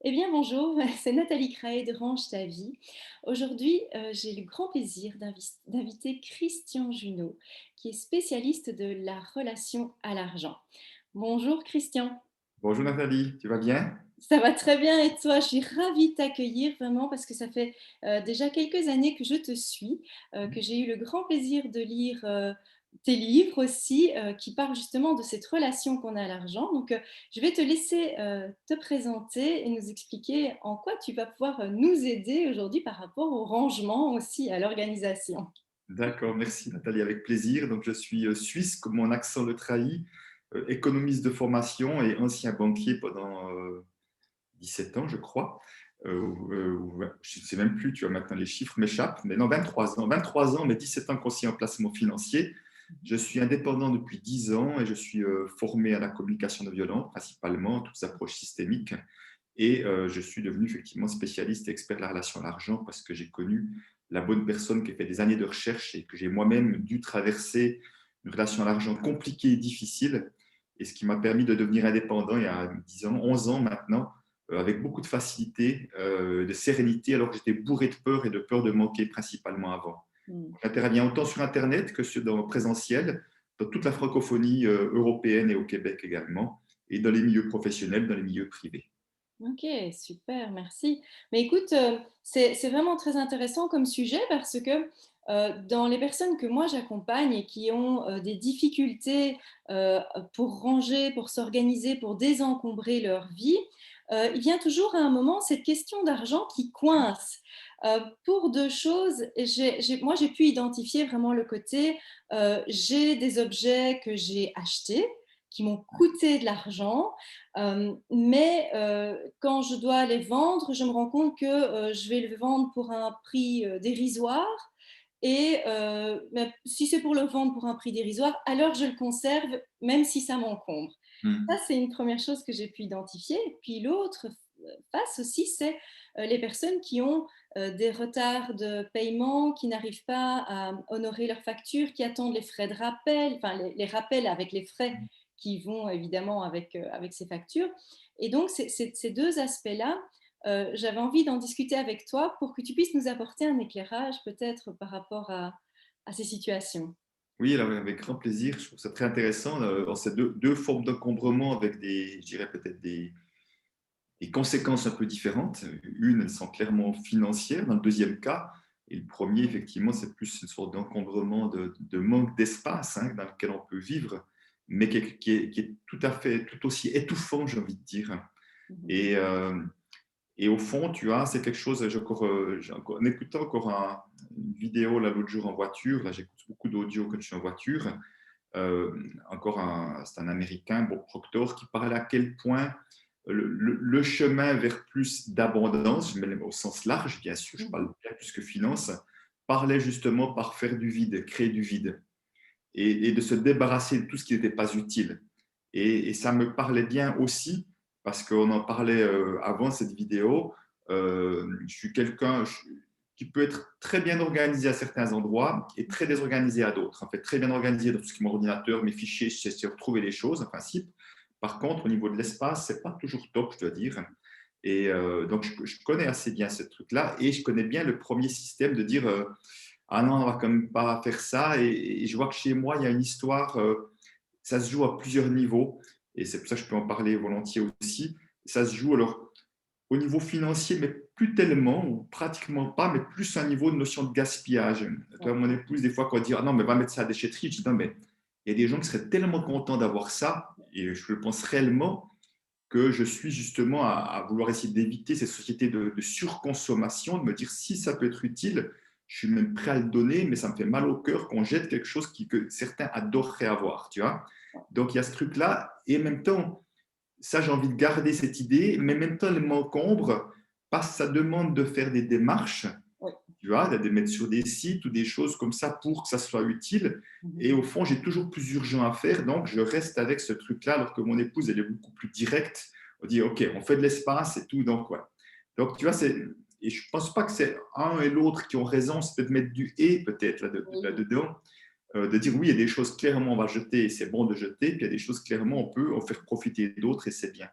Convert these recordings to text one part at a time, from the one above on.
Eh bien, bonjour, c'est Nathalie Craé de Range ta vie. Aujourd'hui, j'ai le grand plaisir d'inviter Christian Junot, qui est spécialiste de la relation à l'argent. Bonjour Christian, Bonjour Nathalie, tu vas bien? ça va très bien et toi? Je suis ravie de t'accueillir vraiment parce que ça fait déjà quelques années que je te suis, que j'ai eu le grand plaisir de lire tes livres aussi, qui parlent justement de cette relation qu'on a à l'argent. Donc, je vais te laisser te présenter et nous expliquer en quoi tu vas pouvoir nous aider aujourd'hui par rapport au rangement aussi, à l'organisation. D'accord, merci Nathalie, avec plaisir. Donc, je suis suisse, comme mon accent le trahit, économiste de formation et ancien banquier pendant 17 ans, je crois. Ouais, je ne sais même plus, tu vois, maintenant les chiffres m'échappent, mais non, 23 ans. 23 ans, mais 17 ans conseiller en placement financier. Je suis indépendant depuis 10 ans et je suis formé à la communication non violente, principalement, toutes les approches systémiques. Et je suis devenu effectivement spécialiste et expert de la relation à l'argent parce que j'ai connu la bonne personne qui a fait des années de recherche et que j'ai moi-même dû traverser une relation à l'argent compliquée et difficile. Et ce qui m'a permis de devenir indépendant il y a 10 ans, 11 ans maintenant, avec beaucoup de facilité, de sérénité, alors que j'étais bourré de peur et de peur de manquer principalement avant. Mm. J'interviens autant sur Internet que dans le présentiel, dans toute la francophonie européenne et au Québec également, et dans les milieux professionnels, dans les milieux privés. Ok, super, merci. Mais écoute, c'est vraiment très intéressant comme sujet parce que dans les personnes que moi j'accompagne et qui ont des difficultés pour ranger, pour s'organiser, pour désencombrer leur vie, il vient toujours à un moment cette question d'argent qui coince. Pour deux choses, moi j'ai pu identifier vraiment le côté, j'ai des objets que j'ai achetés, qui m'ont coûté de l'argent. Mais quand je dois les vendre, je me rends compte que je vais le vendre pour un prix dérisoire. Et mais si c'est pour le vendre pour un prix dérisoire, alors je le conserve, même si ça m'encombre. Ça, Hmm. c'est une première chose que j'ai pu identifier. Puis l'autre face aussi, c'est les personnes qui ont des retards de paiement, qui n'arrivent pas à honorer leurs factures, qui attendent les frais de rappel, enfin les rappels avec les frais qui vont évidemment avec ces factures. Et donc, ces deux aspects-là, j'avais envie d'en discuter avec toi pour que tu puisses nous apporter un éclairage peut-être par rapport à ces situations. Oui, alors, avec grand plaisir. Je trouve ça très intéressant dans ces deux formes d'encombrement avec des, je dirais peut-être des conséquences un peu différentes. Une, elles sont clairement financières dans le deuxième cas. Et le premier, effectivement, c'est plus une sorte d'encombrement de manque d'espace hein, dans lequel on peut vivre, mais qui est tout à fait, tout aussi étouffant, j'ai envie de dire. Mhm. Et, et au fond, tu vois, c'est quelque chose, en écoutant encore une vidéo là l'autre jour en voiture, là j'écoute beaucoup d'audio quand je suis en voiture, c'est un Américain, Bob Proctor, qui parlait à quel point le chemin vers plus d'abondance, je mets au sens large, bien sûr, je parle Mhm. bien plus que finance, parlait justement par faire du vide, créer du vide, et de se débarrasser de tout ce qui n'était pas utile. Et ça me parlait bien aussi, parce qu'on en parlait avant cette vidéo. Je suis quelqu'un qui peut être très bien organisé à certains endroits et très désorganisé à d'autres. En fait, très bien organisé dans tout ce qui est mon ordinateur, mes fichiers, je sais retrouver les choses, en principe. Par contre, au niveau de l'espace, c'est pas toujours top, je dois dire. Et donc, je connais assez bien ce truc-là et je connais bien le premier système de dire ah non, on va quand même pas faire ça. Et je vois que chez moi, il y a une histoire, ça se joue à plusieurs niveaux et c'est pour ça que je peux en parler volontiers aussi. Ça se joue alors au niveau financier, mais plus tellement, ou pratiquement pas, mais plus un niveau de notion de gaspillage. Toi, Ouais. mon épouse, des fois, quand on dit ah non, mais va mettre ça à la déchetterie, je dis non, mais il y a des gens qui seraient tellement contents d'avoir ça, et je le pense réellement, que je suis justement à vouloir essayer d'éviter ces sociétés de surconsommation, de me dire si ça peut être utile, je suis même prêt à le donner, mais ça me fait mal au cœur qu'on jette quelque chose que certains adoreraient avoir, tu vois. Donc il y a ce truc-là, et en même temps, ça j'ai envie de garder cette idée, mais en même temps, elle m'encombre parce que ça demande de faire des démarches, Ouais. tu vois, de mettre sur des sites ou des choses comme ça pour que ça soit utile. Et Mhm. au fond, j'ai toujours plus urgent à faire, donc je reste avec ce truc-là, alors que mon épouse, elle est beaucoup plus directe. On dit, OK, on fait de l'espace et tout, donc ouais. Donc, tu vois, et je ne pense pas que c'est un et l'autre qui ont raison, c'est peut-être mettre du et peut-être Oui. là-dedans, de dire oui, il y a des choses clairement on va jeter et c'est bon de jeter, puis il y a des choses clairement on peut en faire profiter d'autres et c'est bien.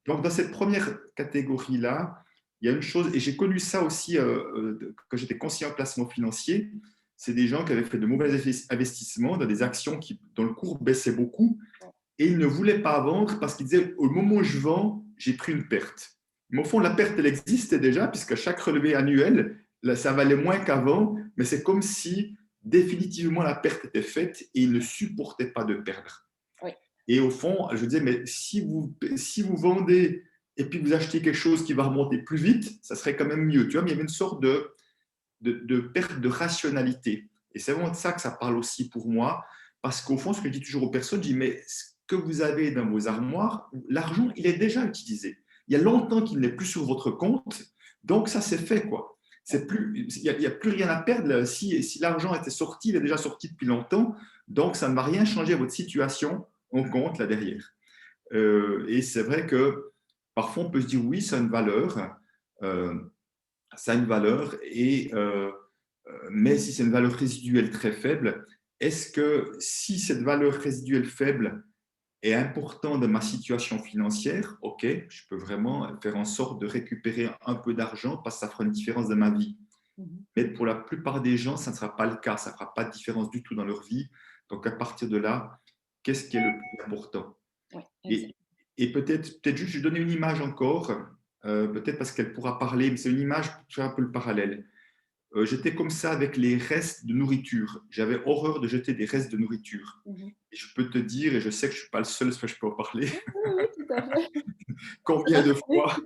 Donc, dans cette première catégorie-là, il y a une chose, et j'ai connu ça aussi quand j'étais conseiller en placement financier, c'est des gens qui avaient fait de mauvais investissements dans des actions dont le cours baissait beaucoup et ils ne voulaient pas vendre parce qu'ils disaient au moment où je vends, j'ai pris une perte. Mais au fond, la perte, elle existait déjà puisque chaque relevé annuel, là, ça valait moins qu'avant, mais c'est comme si définitivement la perte était faite et ils ne supportaient pas de perdre. Oui. Et au fond, je disais, mais si vous vendez et puis vous achetez quelque chose qui va remonter plus vite, ça serait quand même mieux. Tu vois, mais il y avait une sorte de perte de rationalité. Et c'est vraiment de ça que ça parle aussi pour moi, parce qu'au fond, ce que je dis toujours aux personnes, je dis, mais ce que vous avez dans vos armoires, l'argent, il est déjà utilisé. Il y a longtemps qu'il n'est plus sur votre compte, donc ça, c'est fait, quoi. Il n'y a plus rien à perdre. Si l'argent était sorti, il est déjà sorti depuis longtemps, donc ça ne va rien changer à votre situation en compte là derrière. Et c'est vrai que parfois, on peut se dire, oui, ça a une valeur. Euh, Ça a une valeur, mais si c'est une valeur résiduelle très faible, est-ce que si cette valeur résiduelle faible est importante dans ma situation financière, ok, je peux vraiment faire en sorte de récupérer un peu d'argent parce que ça fera une différence dans ma vie. Mhm. Mais pour la plupart des gens, ça ne sera pas le cas, ça ne fera pas de différence du tout dans leur vie. Donc à partir de là, qu'est-ce qui est le plus important? Oui, exact. Et, et peut-être juste, je vais donner une image encore, peut-être parce qu'elle pourra parler, mais c'est une image pour faire un peu le parallèle. J'étais comme ça avec les restes de nourriture. J'avais horreur de jeter des restes de nourriture. Mhm. Et je peux te dire, et je sais que je ne suis pas le seul, parce que je peux en parler, Oui, oui, oui, tout à fait. Ça combien de m'arrive. fois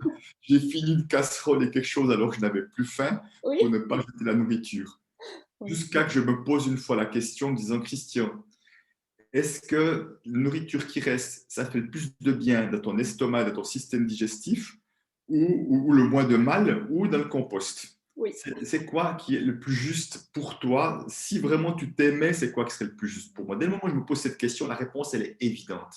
j'ai fini une casserole et quelque chose alors que je n'avais plus faim pour Oui, ne pas jeter la nourriture. oui. Jusqu'à que je me pose une fois la question en me disant, Christian, est-ce que la nourriture qui reste, ça fait plus de bien dans ton estomac, dans ton système digestif, ou le moins de mal, ou dans le compost? Oui. C'est quoi qui est le plus juste pour toi? Si vraiment tu t'aimais, c'est quoi qui serait le plus juste pour moi? Dès le moment où je me pose cette question, la réponse, elle est évidente.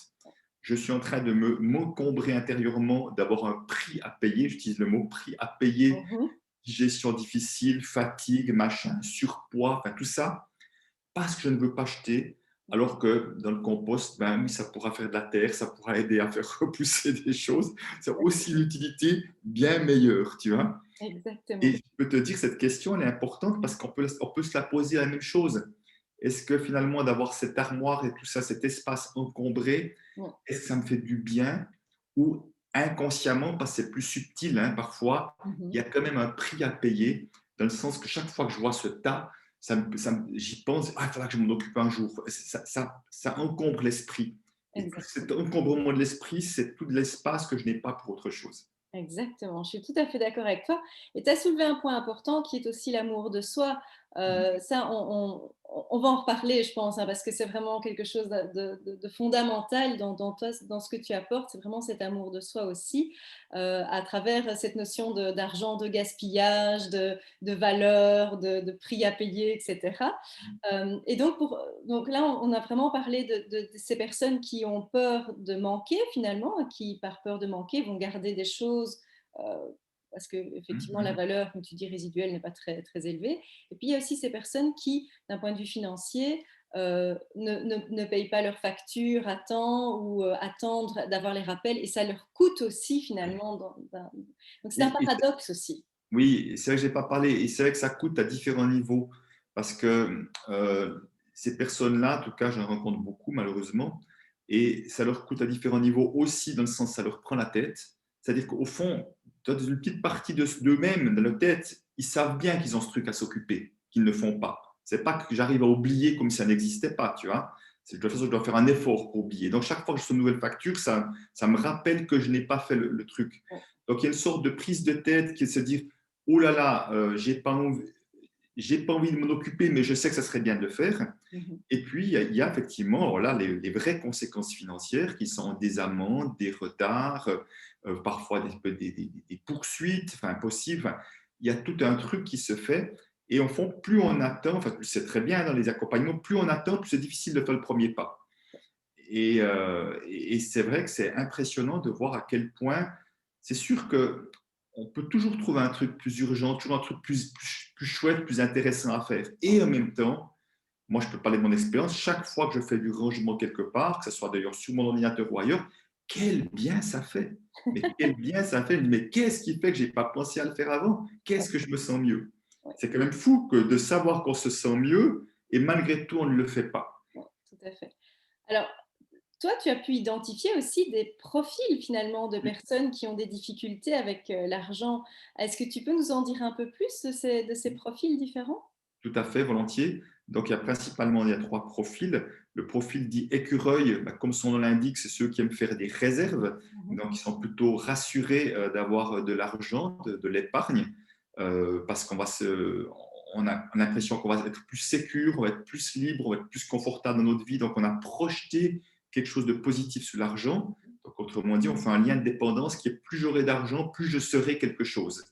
Je suis en train de m'encombrer intérieurement, d'avoir un prix à payer. J'utilise le mot prix à payer, Mhm. digestion difficile, fatigue, machin, surpoids, enfin tout ça parce que je ne veux pas jeter, alors que dans le compost, ben oui, ça pourra faire de la terre, ça pourra aider à faire repousser des choses. C'est aussi une utilité bien meilleure, tu vois. Et Exactement. je peux te dire, cette question, elle est importante parce on peut se la poser la même chose. Est-ce que finalement, d'avoir cette armoire et tout ça, cet espace encombré, Oui. est-ce que ça me fait du bien ou inconsciemment, parce que c'est plus subtil hein, parfois, il y Mhm. a quand même un prix à payer, dans le sens que chaque fois que je vois ce tas, j'y pense, ah, il faudra que je m'en occupe un jour. Ça encombre l'esprit. Et tout cet Exactement. encombrement de l'esprit, c'est tout de l'espace que je n'ai pas pour autre chose. Exactement, je suis tout à fait d'accord avec toi. Et tu as soulevé un point important qui est aussi l'amour de soi. Ça, on va en reparler, je pense, hein, parce que c'est vraiment quelque chose de fondamental dans toi, dans ce que tu apportes. C'est vraiment cet amour de soi aussi, à travers cette notion d'argent, de gaspillage, de valeur, de prix à payer, etc. Et donc là, on a vraiment parlé de ces personnes qui ont peur de manquer finalement, qui par peur de manquer vont garder des choses parce que effectivement la Mhm. valeur, comme tu dis, résiduelle n'est pas très, très élevée. Et puis il y a aussi ces personnes qui, d'un point de vue financier, ne payent pas leurs factures à temps ou attendent d'avoir les rappels et ça leur coûte aussi finalement. Donc c'est un Et paradoxe aussi. oui, c'est vrai que je n'ai pas parlé, et c'est vrai que ça coûte à différents niveaux, parce que ces personnes-là, en tout cas, j'en rencontre beaucoup malheureusement, et ça leur coûte à différents niveaux aussi, dans le sens ça leur prend la tête. C'est-à-dire qu'au fond, dans une petite partie d'eux-mêmes, dans leur tête, ils savent bien qu'ils ont ce truc à s'occuper, qu'ils ne font pas. C'est pas que j'arrive à oublier comme si ça n'existait pas, tu vois. C'est de toute façon, je dois faire un effort pour oublier. Donc, chaque fois que je fais une nouvelle facture, ça me rappelle que je n'ai pas fait le truc. Donc, il y a une sorte de prise de tête qui est de se dire oh là là, j'ai pas envie de m'en occuper, mais je sais que ça serait bien de le faire. Mhm. Et puis, il y a effectivement voilà, les vraies conséquences financières qui sont des amendes, des retards, parfois des poursuites, enfin, possibles. Enfin, il y a tout un truc qui se fait. Et en fond, plus on attend, enfin, c'est très bien dans les accompagnements, plus on attend, plus c'est difficile de faire le premier pas. Et c'est vrai que c'est impressionnant de voir à quel point, c'est sûr que on peut toujours trouver un truc plus urgent, toujours un truc plus chouette, plus intéressant à faire. Et en même temps, moi je peux parler de mon expérience, chaque fois que je fais du rangement quelque part, que ce soit d'ailleurs sur mon ordinateur ou ailleurs, quel bien ça fait! Mais quel bien ça fait! Mais qu'est-ce qui fait que je n'ai pas pensé à le faire avant? Ouais, Qu'est-ce que je me sens mieux? ouais, C'est quand même fou que de savoir qu'on se sent mieux et malgré tout, on ne le fait pas. ouais, tout à fait. Alors, toi, tu as pu identifier aussi des profils finalement de personnes qui ont des difficultés avec l'argent. Est-ce que tu peux nous en dire un peu plus de ces profils différents? Tout à fait, volontiers. Donc, il y a trois profils. Le profil dit écureuil, bah, comme son nom l'indique, c'est ceux qui aiment faire des réserves. Mhm. Donc, ils sont plutôt rassurés d'avoir de l'argent, de l'épargne, parce on a l'impression qu'on va être plus sécure, on va être plus libre, on va être plus confortable dans notre vie. Donc, on a projeté quelque chose de positif sur l'argent. Donc, autrement dit, on fait un lien de dépendance qui est plus j'aurai d'argent, plus je serai quelque chose.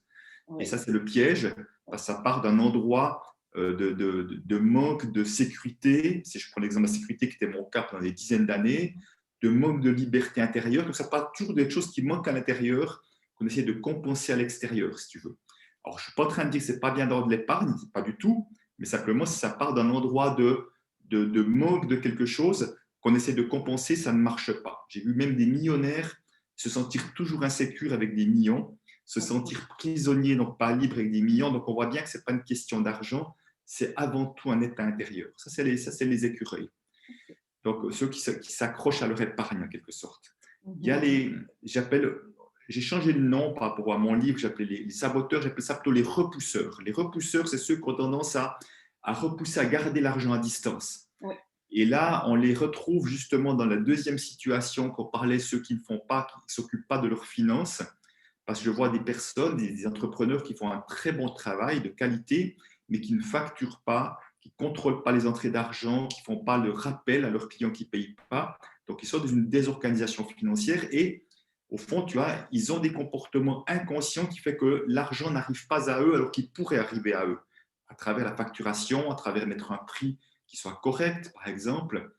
Et Oui, ça, c'est le piège, parce que ça part d'un endroit de manque de sécurité. Si je prends l'exemple de la sécurité qui était mon cas pendant des dizaines d'années, de manque de liberté intérieure. Donc, ça part toujours des choses qui manquent à l'intérieur, qu'on essaie de compenser à l'extérieur, si tu veux. Alors, je ne suis pas en train de dire que ce n'est pas bien d'avoir de l'épargne, pas du tout, mais simplement, si ça part d'un endroit de manque de quelque chose qu'on essaie de compenser, ça ne marche pas. J'ai vu même des millionnaires se sentir toujours insécures avec des millions, se sentir prisonnier, donc pas libre avec des millions. Donc, on voit bien que ce n'est pas une question d'argent, c'est avant tout un état intérieur. Ça, c'est les écureuils. Donc, ceux qui s'accrochent à leur épargne, en quelque sorte. Il y a mhm. les, j'appelle, j'ai changé de nom par rapport à mon livre, j'appelais les saboteurs, j'appelle ça plutôt les repousseurs. Les repousseurs, c'est ceux qui ont tendance à repousser, à garder l'argent à distance. Oui, Et là, on les retrouve justement dans la deuxième situation qu'on parlait, ceux qui ne font pas, qui ne s'occupent pas de leurs finances, parce que je vois des personnes, des entrepreneurs qui font un très bon travail de qualité, mais qui ne facturent pas, qui ne contrôlent pas les entrées d'argent, qui ne font pas le rappel à leurs clients qui ne payent pas. Donc, ils sont dans une désorganisation financière et au fond, tu vois, ils ont des comportements inconscients qui font que l'argent n'arrive pas à eux alors qu'il pourrait arriver à eux, à travers la facturation, à travers mettre un prix qui soit correct, par exemple,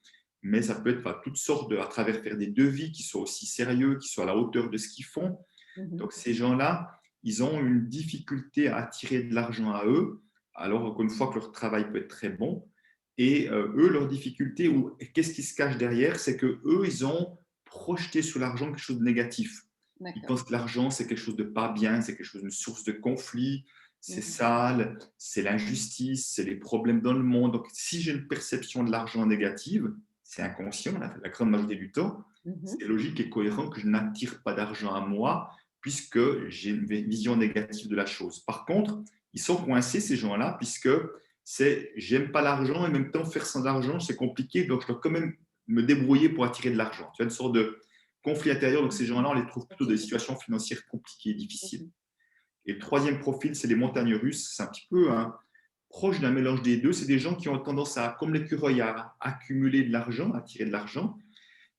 mais ça peut être à toutes sortes à travers faire des devis qui soient aussi sérieux, qui soient à la hauteur de ce qu'ils font. mhm. Donc, ces gens-là, ils ont une difficulté à attirer de l'argent à eux, alors qu'une fois que leur travail peut être très bon. Et eux, leur difficulté, ou qu'est-ce qui se cache derrière, c'est que eux, ils ont projeté sur l'argent quelque chose de négatif. Ils D'accord. pensent que l'argent, c'est quelque chose de pas bien, c'est quelque chose d'une source de conflit, c'est Mhm. sale, c'est l'injustice, c'est les problèmes dans le monde. Donc, si j'ai une perception de l'argent négative, c'est inconscient la grande majorité du temps, Mhm. c'est logique et cohérent que je n'attire pas d'argent à moi puisque j'ai une vision négative de la chose. Par contre, ils sont coincés, ces gens-là, puisque c'est j'aime pas l'argent et en même temps faire sans argent, c'est compliqué, donc je dois quand même me débrouiller pour attirer de l'argent. Tu as une sorte de conflit intérieur, donc ces gens-là, on les trouve plutôt Ok. dans des situations financières compliquées et difficiles. Mhm. Et le troisième profil, c'est les montagnes russes. C'est un petit peu proche d'un mélange des deux. C'est des gens qui ont tendance à, comme l'écureuil, à accumuler de l'argent, à tirer de l'argent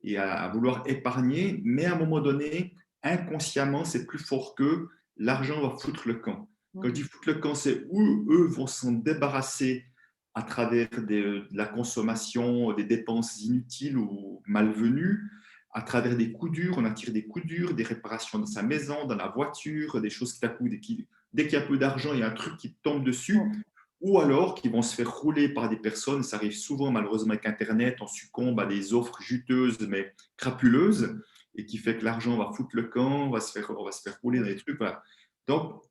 et à vouloir épargner, mais à un moment donné, inconsciemment, c'est plus fort qu'eux, l'argent va foutre le camp. Quand je Mhm. dis foutre le camp, c'est où eux vont s'en débarrasser à travers de la consommation, des dépenses inutiles ou malvenues, à travers des coups durs, on attire des coups durs, des réparations dans sa maison, dans la voiture, des choses qui t'accoutent, dès qu'il y a peu d'argent, il y a un truc qui tombe Ouais. dessus, ou alors qui vont se faire rouler par des personnes. Ça arrive souvent, malheureusement, avec Internet, on succombe à des offres juteuses, mais crapuleuses, et qui fait que l'argent va foutre le camp, on va se faire rouler dans des trucs. Voilà. Donc,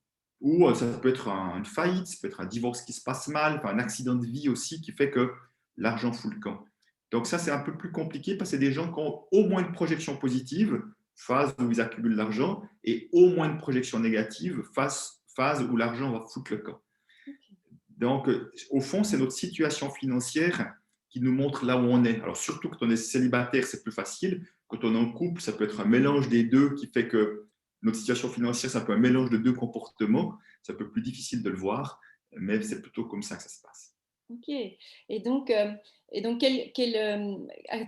ou ça peut être une faillite, ça peut être un divorce qui se passe mal, enfin, un accident de vie aussi qui fait que l'argent fout le camp. Donc ça, c'est un peu plus compliqué parce que c'est des gens qui ont au moins une projection positive, phase où ils accumulent l'argent, et au moins une projection négative, phase où l'argent va foutre le camp. Donc, au fond, c'est notre situation financière qui nous montre là où on est. Alors, surtout quand on est célibataire, c'est plus facile. Quand on est en couple, ça peut être un mélange des deux qui fait que notre situation financière, c'est un peu un mélange de deux comportements. C'est un peu plus difficile de le voir, mais c'est plutôt comme ça que ça se passe. Ok. Et donc à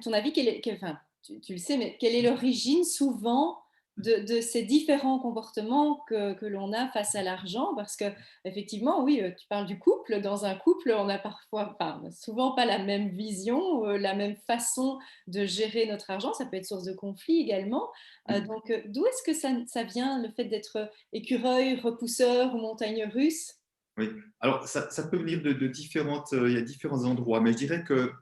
ton avis, enfin, tu le sais, mais quelle est l'origine souvent de ces différents comportements que l'on a face à l'argent? Parce que effectivement, oui, tu parles du couple. Dans un couple, on a parfois, enfin, souvent pas la même vision, la même façon de gérer notre argent. Ça peut être source de conflit également. Donc, d'où est-ce que ça vient, le fait d'être écureuil, repousseur ou montagne russe? Oui. Alors, ça peut venir de différentes, il y a différents endroits, mais je dirais que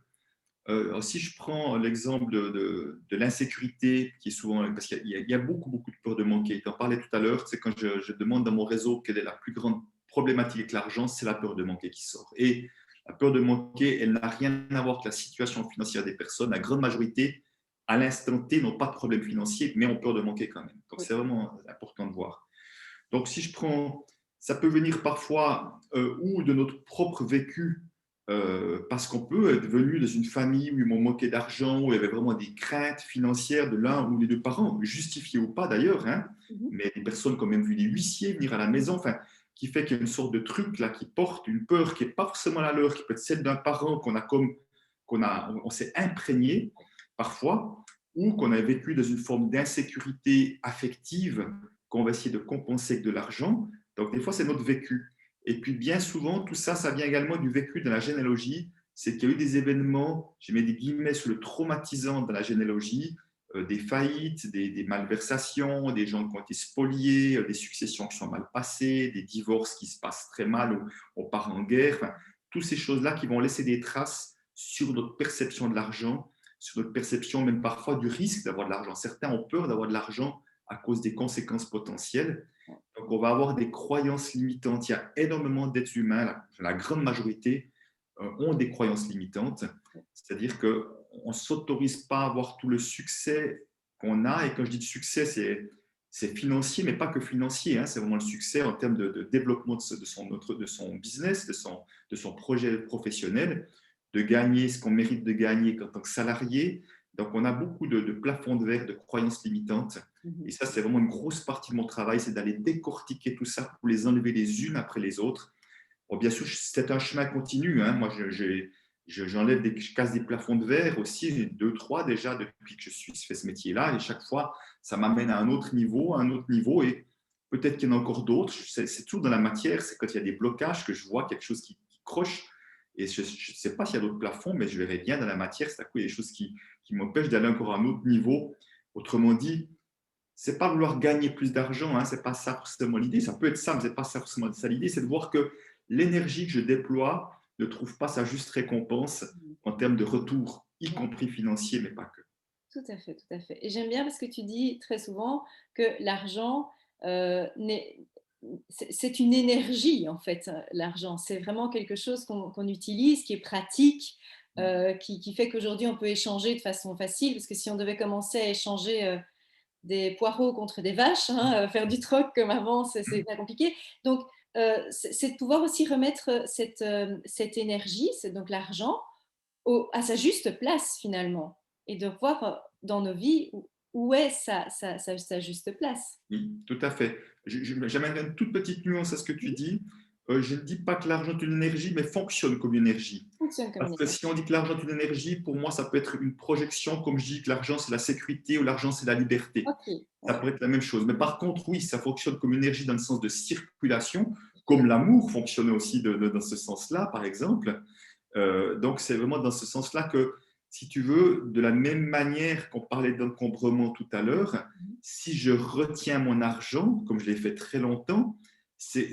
Si je prends l'exemple de l'insécurité, qui est souvent, parce qu'il y a beaucoup, beaucoup de peur de manquer. Tu en parlais tout à l'heure, c'est quand je demande dans mon réseau quelle est la plus grande problématique avec l'argent, c'est la peur de manquer qui sort. Et la peur de manquer, elle n'a rien à voir avec la situation financière des personnes. La grande majorité, à l'instant T, n'ont pas de problème financier, mais ont peur de manquer quand même. Donc, Oui. c'est vraiment important de voir. Donc, si je prends, ça peut venir parfois ou de notre propre vécu, parce qu'on peut être venu dans une famille où ils m'ont moqué d'argent, où il y avait vraiment des craintes financières de l'un ou des deux parents, justifiées ou pas d'ailleurs, hein, Mhm. mais des personnes qui ont même vu des huissiers venir à la maison, enfin, qui fait qu'il y a une sorte de truc là qui porte une peur qui n'est pas forcément la leur, qui peut être celle d'un parent on s'est imprégné parfois, ou qu'on a vécu dans une forme d'insécurité affective qu'on va essayer de compenser avec de l'argent. Donc, des fois, c'est notre vécu. Et puis, bien souvent, tout ça, ça vient également du vécu de la généalogie. C'est qu'il y a eu des événements, je mets des guillemets sur le traumatisant dans la généalogie, des faillites, des malversations, des gens qui ont été spoliés, des successions qui sont mal passées, des divorces qui se passent très mal, ou on part en guerre. Enfin, toutes ces choses-là qui vont laisser des traces sur notre perception de l'argent, sur notre perception même parfois du risque d'avoir de l'argent. Certains ont peur d'avoir de l'argent à cause des conséquences potentielles. Donc, on va avoir des croyances limitantes. Il y a énormément d'êtres humains, la grande majorité, ont des croyances limitantes. C'est-à-dire qu'on ne s'autorise pas à avoir tout le succès qu'on a. Et quand je dis de succès, c'est financier, mais pas que financier. Hein. C'est vraiment le succès en termes de développement de son business, de son projet professionnel, de gagner ce qu'on mérite de gagner en tant que salarié. Donc, on a beaucoup de plafonds de verre, de croyances limitantes. Et Mhm. ça, c'est vraiment une grosse partie de mon travail, c'est d'aller décortiquer tout ça pour les enlever les unes après les autres. Bon, bien sûr, c'est un chemin continu. Hein. Moi, je casse des plafonds de verre aussi, deux, trois déjà, depuis que fais ce métier-là. Et chaque fois, ça m'amène à un autre niveau. Et peut-être qu'il y en a encore d'autres. C'est toujours dans la matière. C'est quand il y a des blocages que je vois quelque chose qui croche. Et je ne sais pas s'il y a d'autres plafonds, mais je verrai bien dans la matière. C'est à coup, il y a des choses qui m'empêchent d'aller encore à un autre niveau. Autrement dit, c'est pas vouloir gagner plus d'argent, hein, c'est pas ça forcément l'idée. Ça peut être ça, mais c'est pas ça forcément ça l'idée. C'est de voir que l'énergie que je déploie ne trouve pas sa juste récompense en termes de retour, y compris financier, mais pas que. Tout à fait, tout à fait. Et j'aime bien parce que tu dis très souvent que l'argent, n'est c'est une énergie en fait, l'argent. C'est vraiment quelque chose qu'on utilise, qui est pratique, qui fait qu'aujourd'hui on peut échanger de façon facile, parce que si on devait commencer à échanger, des poireaux contre des vaches, hein, faire du troc comme avant, c'est pas compliqué. Donc, c'est de pouvoir aussi remettre cette énergie, c'est donc l'argent, à sa juste place finalement, et de voir dans nos vies où est sa juste place. Oui, tout à fait. J'amènerai une toute petite nuance à ce que tu dis. Je ne dis pas que l'argent est une énergie, mais fonctionne comme une énergie. Fonctionne comme Parce une que énergie. si on dit que l'argent est une énergie, pour moi, ça peut être une projection, comme je dis que l'argent, c'est la sécurité ou l'argent, c'est la liberté. Ok, Ça ouais. pourrait être la même chose. Mais par contre, oui, ça fonctionne comme une énergie dans le sens de circulation, comme l'amour fonctionnait aussi dans ce sens-là, par exemple. Donc, c'est vraiment dans ce sens-là que, si tu veux, de la même manière qu'on parlait d'encombrement tout à l'heure, si je retiens mon argent, comme je l'ai fait très longtemps, c'est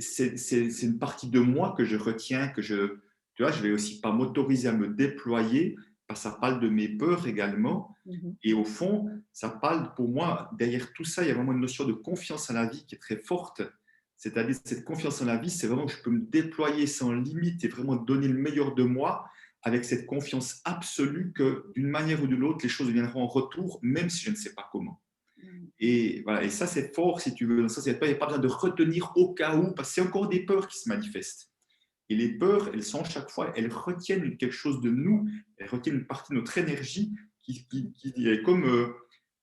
une partie de moi que je retiens, tu vois, je vais aussi pas m'autoriser à me déployer, parce que ça parle de mes peurs également. Mhm. Et au fond, ça parle pour moi, derrière tout ça, il y a vraiment une notion de confiance en la vie qui est très forte. C'est-à-dire, cette confiance en la vie, c'est vraiment que je peux me déployer sans limite et vraiment donner le meilleur de moi avec cette confiance absolue que d'une manière ou de l'autre, les choses viendront en retour, même si je ne sais pas comment. Mhm. Et, voilà, et ça, c'est fort, si tu veux. Ça, il n'y a pas besoin de retenir au cas où, parce que c'est encore des peurs qui se manifestent. Et les peurs, elles sont chaque fois, elles retiennent quelque chose de nous, elles retiennent une partie de notre énergie qui est comme,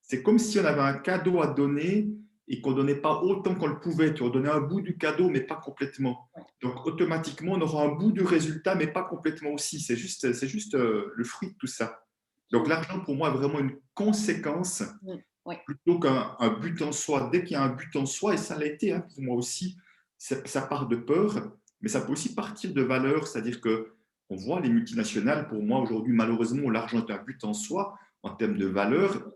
c'est comme si on avait un cadeau à donner et qu'on ne donnait pas autant qu'on le pouvait. Tu redonnais un bout du cadeau, mais pas complètement. Ouais. Donc, automatiquement, on aura un bout du résultat, mais pas complètement aussi. C'est juste le fruit de tout ça. Donc, l'argent, pour moi, est vraiment une conséquence Mhm. Ouais. plutôt qu'un but en soi. Dès qu'il y a un but en soi, et ça l'a été hein, pour moi aussi, ça part de peur, mais ça peut aussi partir de valeurs, c'est-à-dire que on voit les multinationales, pour moi aujourd'hui, malheureusement, où l'argent est un but en soi, en termes de valeurs,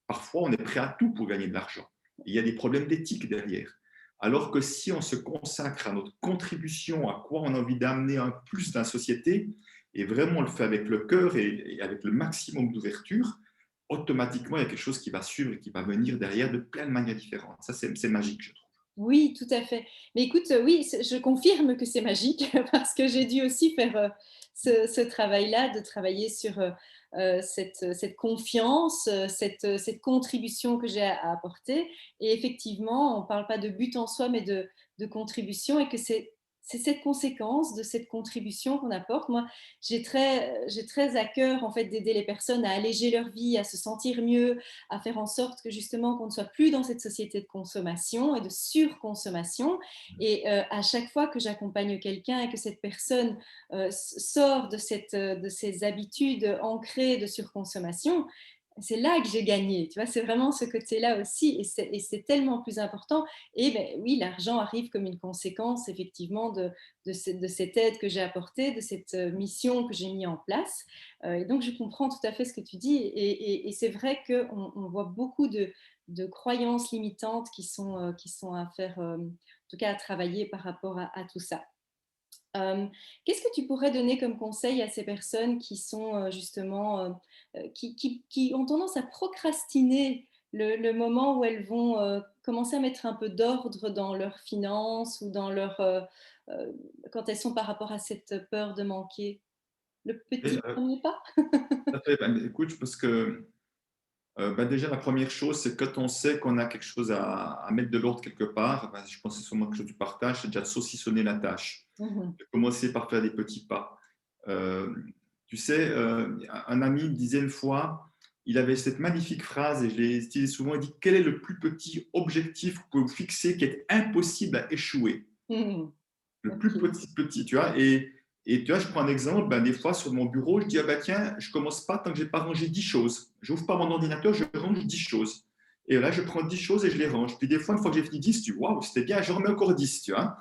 parfois on est prêt à tout pour gagner de l'argent. Il y a des problèmes d'éthique derrière. Alors que si on se consacre à notre contribution, à quoi on a envie d'amener un plus dans la société, et vraiment on le fait avec le cœur et avec le maximum d'ouverture, automatiquement, il y a quelque chose qui va suivre et qui va venir derrière de plein de manières différentes. Ça, c'est magique, je trouve. Oui, tout à fait. Mais écoute, oui, je confirme que c'est magique parce que j'ai dû aussi faire ce travail-là, de travailler sur cette confiance, cette contribution que j'ai à apporter. Et effectivement, on ne parle pas de but en soi, mais de contribution et que c'est cette conséquence de cette contribution qu'on apporte. Moi, j'ai très à cœur en fait d'aider les personnes à alléger leur vie, à se sentir mieux, à faire en sorte que justement qu'on ne soit plus dans cette société de consommation et de surconsommation. Et à chaque fois que j'accompagne quelqu'un et que cette personne sort de ces habitudes ancrées de surconsommation, c'est là que j'ai gagné, tu vois, c'est vraiment ce côté-là aussi, et c'est tellement plus important. Et ben, oui, l'argent arrive comme une conséquence, effectivement, de cette aide que j'ai apportée, de cette mission que j'ai mis en place. Et donc, je comprends tout à fait ce que tu dis, et c'est vrai qu'on voit beaucoup de croyances limitantes qui sont à faire, en tout cas à travailler par rapport à tout ça. Qu'est-ce que tu pourrais donner comme conseil à ces personnes qui sont justement, qui ont tendance à procrastiner le moment où elles vont commencer à mettre un peu d'ordre dans leurs finances ou dans euh, quand elles sont par rapport à cette peur de manquer? Le Et, petit premier pas? tout à fait. Ben, écoute, je pense que ben, déjà, la première chose, c'est quand on sait qu'on a quelque chose à mettre de l'ordre quelque part, ben, je pense que c'est sûrement quelque chose que tu partages, c'est déjà de saucissonner la tâche, Mhm. de commencer par faire des petits pas. Euh, Tu sais, un ami me disait une fois, il avait cette magnifique phrase, et je l'ai utilisée souvent, il dit, quel est le plus petit objectif que vous pouvez vous fixer qui est impossible à échouer? Mhm. Le plus Ok. petit, tu vois. Et tu vois, je prends un exemple, ben, des fois sur mon bureau, je dis, ah ben, tiens, je commence pas tant que j'ai pas rangé 10 choses. J'ouvre pas mon ordinateur, je range 10 choses. Et là, je prends 10 choses et je les range. Puis des fois, une fois que j'ai fini 10, tu vois, waouh, c'était bien, je remets encore 10, tu vois.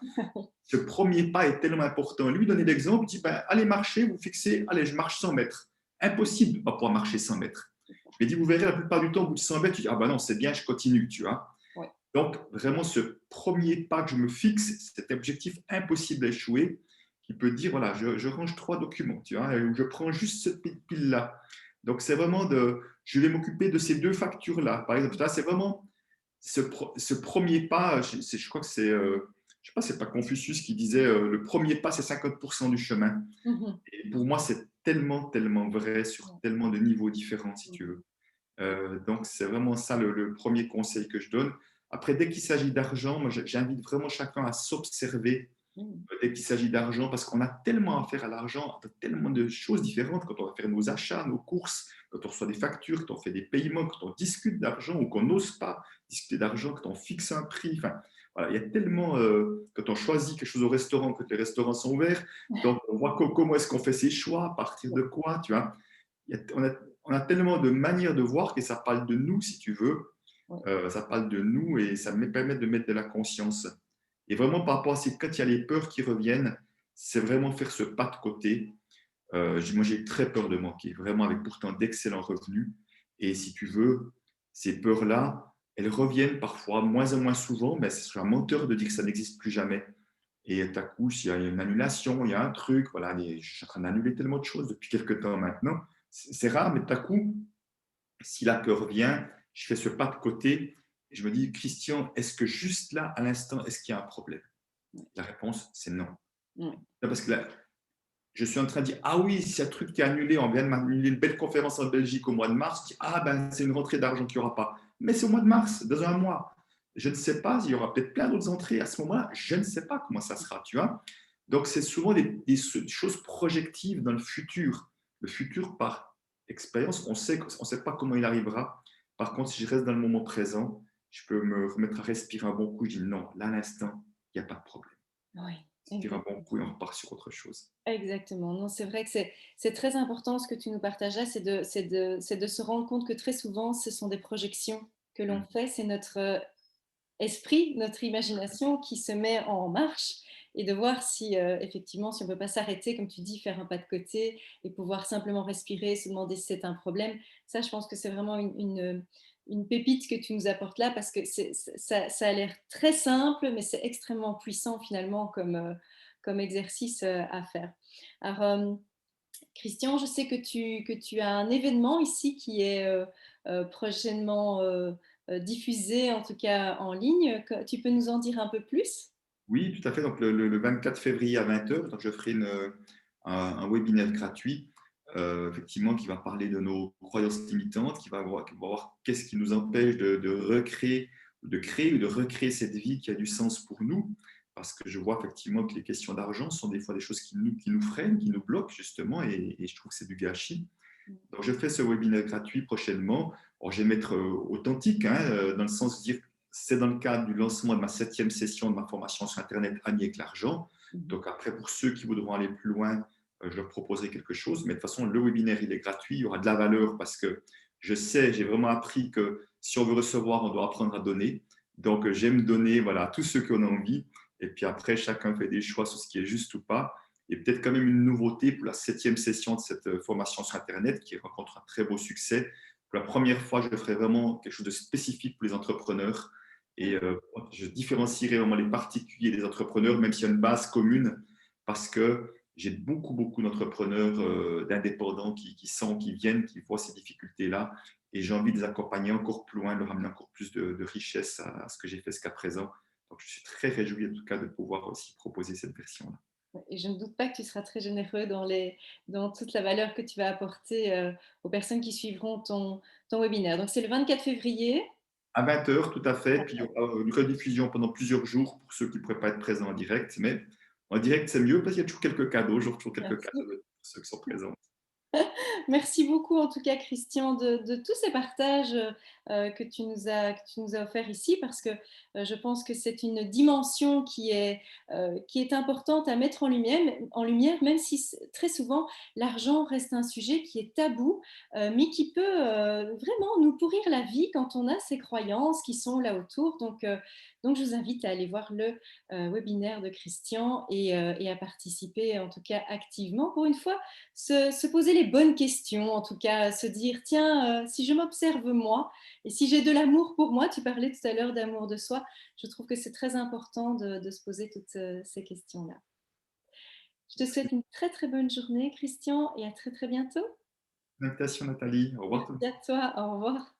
Ce premier pas est tellement important. Lui, donner l'exemple, il dit, ben, allez marcher, vous fixez, allez, je marche 100 mètres. Impossible de ne pas pouvoir marcher 100 mètres. Je lui ai dit, vous verrez, la plupart du temps, au bout de 100 mètres, tu dis, ah ben non, c'est bien, je continue, tu vois. Ouais. Donc, vraiment, ce premier pas que je me fixe, cet objectif impossible à échouer, qui peut dire, voilà, je range 3 documents, tu vois, je prends juste cette pile-là. Donc, c'est vraiment je vais m'occuper de ces 2 factures-là. Par exemple, c'est vraiment ce premier pas, je crois que je sais pas, c'est pas Confucius qui disait, le premier pas, c'est 50% du chemin. Mhm. Et pour moi, c'est tellement, tellement vrai sur tellement de niveaux différents, si tu veux. Donc, c'est vraiment ça le premier conseil que je donne. Après, dès qu'il s'agit d'argent, moi, j'invite vraiment chacun à s'observer Mhm. dès qu'il s'agit d'argent, parce qu'on a tellement à faire à l'argent, tellement de choses différentes quand on va faire nos achats, nos courses, quand on reçoit des factures, quand on fait des paiements, quand on discute d'argent ou qu'on n'ose pas discuter d'argent, quand on fixe un prix. Enfin, voilà, il y a tellement, quand on choisit quelque chose au restaurant, quand les restaurants sont ouverts, donc on voit comment est-ce qu'on fait ses choix, à partir de quoi, tu vois. On a tellement de manières de voir que ça parle de nous, si tu veux. Ouais. Ça parle de nous et ça me permet de mettre de la conscience. Et vraiment, par rapport à ces, quand il y a les peurs qui reviennent, c'est vraiment faire ce pas de côté. Moi, j'ai très peur de manquer, vraiment avec pourtant d'excellents revenus. Et si tu veux, ces peurs-là, elles reviennent parfois moins en moins souvent, mais c'est un menteur de dire que ça n'existe plus jamais. Et tout à coup, s'il y a une annulation, il y a un truc, voilà, je suis en train d'annuler tellement de choses depuis quelques temps maintenant. C'est rare, mais tout à coup, si la peur vient, je fais ce pas de côté et je me dis, Christian, est-ce que juste là, à l'instant, est-ce qu'il y a un problème? La réponse, c'est non. Ouais. Parce que là, je suis en train de dire, ah oui, c'est un truc qui est annulé, on vient de m'annuler une belle conférence en Belgique au mois de mars, je dis, ah ben c'est une rentrée d'argent qu'il n'y aura pas. Mais c'est au mois de mars, dans un mois. Je ne sais pas, il y aura peut-être plein d'autres entrées à ce moment-là, je ne sais pas comment ça sera, tu vois. Donc c'est souvent des choses projectives dans le futur. Le futur, par expérience, on sait pas comment il arrivera. Par contre, si je reste dans le moment présent, je peux me remettre à respirer un bon coup, je dis non, là à l'instant, il n'y a pas de problème. Ouais. Tire un bon Exactement. coup et on repart sur autre chose. Exactement. Non, c'est vrai que c'est très important ce que tu nous partages là, c'est de se rendre compte que très souvent, ce sont des projections que l'on Mm. fait. C'est notre esprit, notre imagination qui se met en marche, et de voir si effectivement, si on ne peut pas s'arrêter, comme tu dis, faire un pas de côté et pouvoir simplement respirer, se demander si c'est un problème. Ça, je pense que c'est vraiment une pépite que tu nous apportes là, parce que ça a l'air très simple, mais c'est extrêmement puissant finalement comme exercice à faire. Alors, Christian, je sais que tu as un événement ici qui est prochainement diffusé, en tout cas en ligne. Tu peux nous en dire un peu plus? Oui, tout à fait. Donc, le 24 février à 20 heures, donc je ferai un webinaire gratuit, effectivement, qui va parler de nos croyances limitantes, qui va voir qu'est-ce qui nous empêche de recréer, de créer ou de recréer cette vie qui a du sens pour nous. Parce que je vois effectivement que les questions d'argent sont des fois des choses qui nous freinent, qui nous bloquent, justement, et je trouve que c'est du gâchis. Donc, je fais ce webinaire gratuit prochainement. Alors, je vais mettre authentique, hein, dans le sens de dire c'est dans le cadre du lancement de ma 7e session de ma formation sur Internet Agner avec l'argent. Mhm. Donc, après, pour ceux qui voudront aller plus loin, je leur proposerai quelque chose. Mais de toute façon, le webinaire, il est gratuit. Il y aura de la valeur parce que je sais, j'ai vraiment appris que si on veut recevoir, on doit apprendre à donner. Donc, j'aime donner voilà, à tous ceux qui en ont envie. Et puis après, chacun fait des choix sur ce qui est juste ou pas. Et peut-être quand même une nouveauté pour la 7e session de cette formation sur Internet qui rencontre un très beau succès. Pour la première fois, je ferai vraiment quelque chose de spécifique pour les entrepreneurs. Et je différencierai vraiment les particuliers des entrepreneurs, même s'il y a une base commune, parce que j'ai beaucoup, beaucoup d'entrepreneurs, d'indépendants qui viennent, qui voient ces difficultés-là. Et j'ai envie de les accompagner encore plus loin, de leur amener encore plus de richesse à ce que j'ai fait jusqu'à présent. Donc, je suis très réjoui, en tout cas, de pouvoir aussi proposer cette version-là. Et je ne doute pas que tu seras très généreux dans toute la valeur que tu vas apporter aux personnes qui suivront ton webinaire. Donc, c'est le 24 février. À 20 heures, tout à fait. Puis il y aura une rediffusion pendant plusieurs jours pour ceux qui ne pourraient pas être présents en direct. Mais en direct, c'est mieux parce qu'il y a toujours quelques cadeaux. J'offre toujours quelques cadeaux Merci. pour ceux qui sont présents. Merci beaucoup en tout cas Christian de tous ces partages que tu nous as offerts ici parce que je pense que c'est une dimension qui est importante à mettre en lumière même si très souvent l'argent reste un sujet qui est tabou mais qui peut vraiment nous pourrir la vie quand on a ces croyances qui sont là autour. Donc je vous invite à aller voir le webinaire de Christian et à participer en tout cas activement pour une fois se poser les bonnes questions, en tout cas se dire, tiens, si je m'observe moi, et si j'ai de l'amour pour moi, tu parlais tout à l'heure d'amour de soi, je trouve que c'est très important de se poser toutes ces questions-là. Je te souhaite une très très bonne journée, Christian, et à très très bientôt. Invitation, Nathalie. Au revoir. Merci à toi, au revoir.